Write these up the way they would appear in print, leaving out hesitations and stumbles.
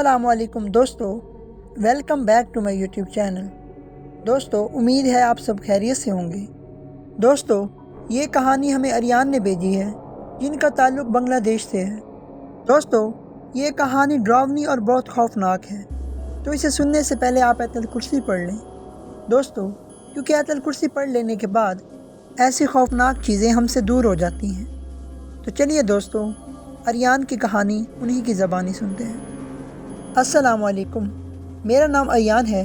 السلام علیکم دوستو، welcome back to my YouTube channel. دوستو، امید ہے آپ سب خیریت سے ہوں گے۔ دوستو، یہ کہانی ہمیں اریان نے بھیجی ہے، جن کا تعلق بنگلہ دیش سے ہے۔ دوستو، یہ کہانی ڈراؤنی اور بہت خوفناک ہے، تو اسے سننے سے پہلے آپ آیت الکرسی پڑھ لیں۔ دوستو، کیونکہ آیت الکرسی پڑھ لینے کے بعد ایسی خوفناک چیزیں ہم سے دور ہو جاتی ہیں۔ تو چلیے دوستو، اریان کی کہانی انہی کی زبانی سنتے ہیں۔ السلام علیکم، میرا نام اریان ہے۔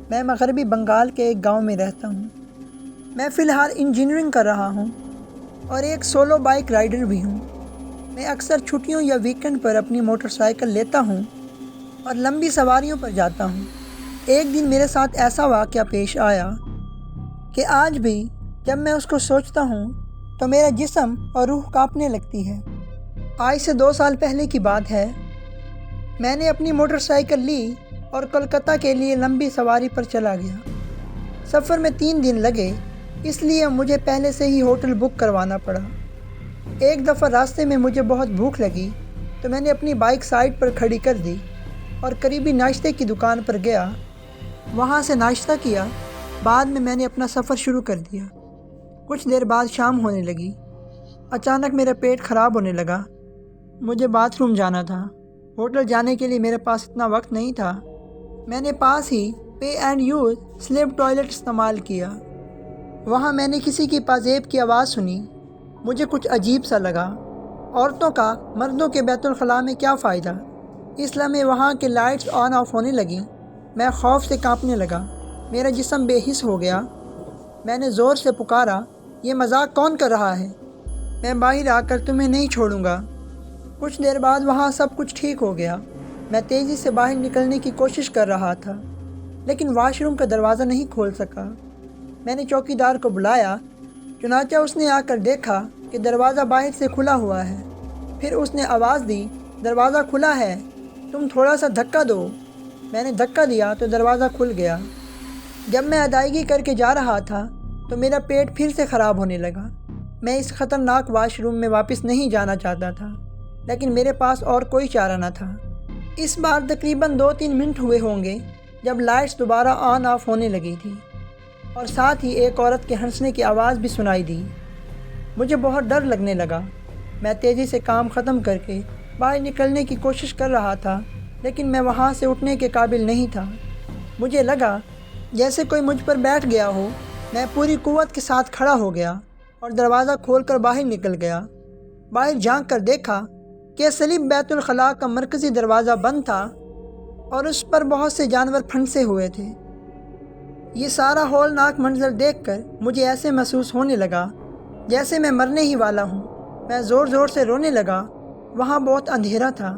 میں مغربی بنگال کے ایک گاؤں میں رہتا ہوں۔ میں فی الحال انجینئرنگ کر رہا ہوں اور ایک سولو بائک رائیڈر بھی ہوں۔ میں اکثر چھٹیوں یا ویکنڈ پر اپنی موٹر سائیکل لیتا ہوں اور لمبی سواریوں پر جاتا ہوں۔ ایک دن میرے ساتھ ایسا واقعہ پیش آیا کہ آج بھی جب میں اس کو سوچتا ہوں تو میرا جسم اور روح کانپنے لگتی ہے۔ آج سے 2 سال پہلے کی بات ہے۔ میں نے اپنی موٹر سائیکل لی اور کولکتہ کے لیے لمبی سواری پر چلا گیا۔ سفر میں 3 دن لگے، اس لیے مجھے پہلے سے ہی ہوٹل بک کروانا پڑا۔ ایک دفعہ راستے میں مجھے بہت بھوک لگی تو میں نے اپنی بائک سائڈ پر کھڑی کر دی اور قریبی ناشتے کی دکان پر گیا۔ وہاں سے ناشتہ کیا۔ بعد میں نے اپنا سفر شروع کر دیا۔ کچھ دیر بعد شام ہونے لگی۔ اچانک میرا پیٹ خراب ہونے لگا۔ مجھے باتھ روم جانا تھا۔ ہوٹل جانے کے لیے میرے پاس اتنا وقت نہیں تھا۔ میں نے پاس ہی پے اینڈ یوز سلیپ ٹوائلٹ استعمال کیا۔ وہاں میں نے کسی کی پازیب کی آواز سنی۔ مجھے کچھ عجیب سا لگا۔ عورتوں کا مردوں کے بیت الخلاء میں کیا فائدہ؟ اس لمحے وہاں کے لائٹس آن آف ہونے لگیں۔ میں خوف سے کانپنے لگا۔ میرا جسم بے حس ہو گیا۔ میں نے زور سے پکارا، یہ مذاق کون کر رہا ہے؟ میں باہر آ کر تمہیں نہیں چھوڑوں گا۔ کچھ دیر بعد وہاں سب کچھ ٹھیک ہو گیا۔ میں تیزی سے باہر نکلنے کی کوشش کر رہا تھا، لیکن واش روم کا دروازہ نہیں کھول سکا۔ میں نے چوکیدار کو بلایا، چنانچہ اس نے آ کر دیکھا کہ دروازہ باہر سے کھلا ہوا ہے۔ پھر اس نے آواز دی، دروازہ کھلا ہے، تم تھوڑا سا دھکا دو۔ میں نے دھکا دیا تو دروازہ کھل گیا۔ جب میں ادائیگی کر کے جا رہا تھا تو میرا پیٹ پھر سے خراب ہونے لگا۔ میں اس خطرناک واش روم میں واپس نہیں جانا چاہتا تھا، لیکن میرے پاس اور کوئی چارہ نہ تھا۔ اس بار تقریباً 2-3 منٹ ہوئے ہوں گے جب لائٹس دوبارہ آن آف ہونے لگی تھی اور ساتھ ہی ایک عورت کے ہنسنے کی آواز بھی سنائی دی۔ مجھے بہت ڈر لگنے لگا۔ میں تیزی سے کام ختم کر کے باہر نکلنے کی کوشش کر رہا تھا، لیکن میں وہاں سے اٹھنے کے قابل نہیں تھا۔ مجھے لگا جیسے کوئی مجھ پر بیٹھ گیا ہو۔ میں پوری قوت کے ساتھ کھڑا ہو گیا اور دروازہ کھول کر باہر نکل گیا۔ باہر جھانک کر دیکھا کہ سلیپ بیت الخلاء کا مرکزی دروازہ بند تھا اور اس پر بہت سے جانور پھنسے ہوئے تھے۔ یہ سارا ہولناک منظر دیکھ کر مجھے ایسے محسوس ہونے لگا جیسے میں مرنے ہی والا ہوں۔ میں زور زور سے رونے لگا۔ وہاں بہت اندھیرا تھا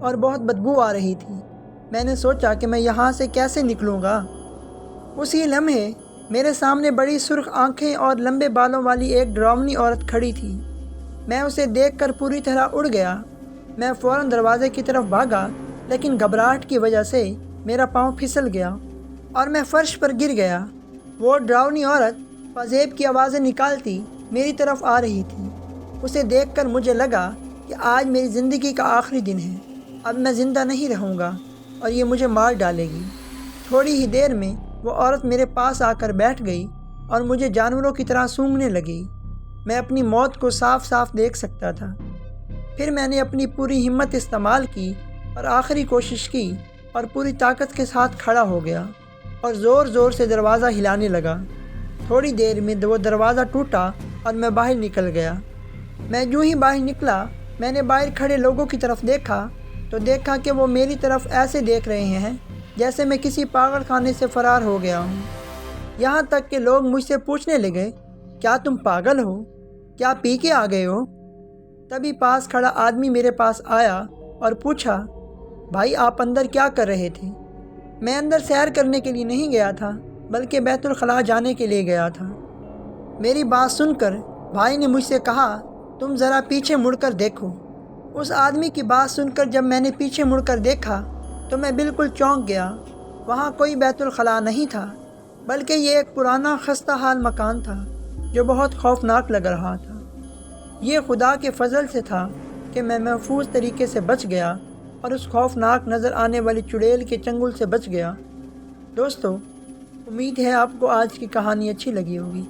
اور بہت بدبو آ رہی تھی۔ میں نے سوچا کہ میں یہاں سے کیسے نکلوں گا۔ اسی لمحے میرے سامنے بڑی سرخ آنکھیں اور لمبے بالوں والی ایک ڈراؤنی عورت کھڑی تھی۔ میں اسے دیکھ کر پوری طرح اڑ گیا۔ میں فوراً دروازے کی طرف بھاگا، لیکن گھبراہٹ کی وجہ سے میرا پاؤں پھسل گیا اور میں فرش پر گر گیا۔ وہ ڈراؤنی عورت پازیب کی آوازیں نکالتی میری طرف آ رہی تھی۔ اسے دیکھ کر مجھے لگا کہ آج میری زندگی کا آخری دن ہے۔ اب میں زندہ نہیں رہوں گا اور یہ مجھے مار ڈالے گی۔ تھوڑی ہی دیر میں وہ عورت میرے پاس آ کر بیٹھ گئی اور مجھے جانوروں کی طرح سونگھنے لگی۔ میں اپنی موت کو صاف صاف دیکھ سکتا تھا۔ پھر میں نے اپنی پوری ہمت استعمال کی اور آخری کوشش کی اور پوری طاقت کے ساتھ کھڑا ہو گیا اور زور زور سے دروازہ ہلانے لگا۔ تھوڑی دیر میں وہ دروازہ ٹوٹا اور میں باہر نکل گیا۔ میں جو ہی باہر نکلا، میں نے باہر کھڑے لوگوں کی طرف دیکھا تو دیکھا کہ وہ میری طرف ایسے دیکھ رہے ہیں جیسے میں کسی پاگل خانے سے فرار ہو گیا ہوں۔ یہاں تک کہ لوگ مجھ سے پوچھنے لگے، کیا تم پاگل ہو؟ کیا پی کے آ گئے ہو؟ تبھی پاس کھڑا آدمی میرے پاس آیا اور پوچھا، بھائی آپ اندر کیا کر رہے تھے؟ میں اندر سیر کرنے کے لیے نہیں گیا تھا، بلکہ بیت الخلاء جانے کے لیے گیا تھا۔ میری بات سن کر بھائی نے مجھ سے کہا، تم ذرا پیچھے مڑ کر دیکھو۔ اس آدمی کی بات سن کر جب میں نے پیچھے مڑ کر دیکھا تو میں بالکل چونک گیا۔ وہاں کوئی بیت الخلاء نہیں تھا، بلکہ یہ ایک پرانا خستہ حال مکان تھا جو بہت خوفناک لگ رہا تھا۔ یہ خدا کے فضل سے تھا کہ میں محفوظ طریقے سے بچ گیا اور اس خوفناک نظر آنے والی چڑیل کے چنگل سے بچ گیا۔ دوستو، امید ہے آپ کو آج کی کہانی اچھی لگی ہوگی۔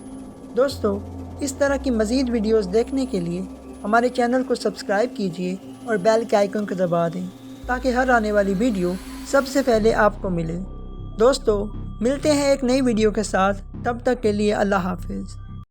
دوستو، اس طرح کی مزید ویڈیوز دیکھنے کے لیے ہمارے چینل کو سبسکرائب کیجیے اور بیل کے آئیکن کو دبا دیں تاکہ ہر آنے والی ویڈیو سب سے پہلے آپ کو ملے۔ دوستو، ملتے ہیں ایک نئی ویڈیو کے ساتھ، تب تک کے لیے اللہ حافظ۔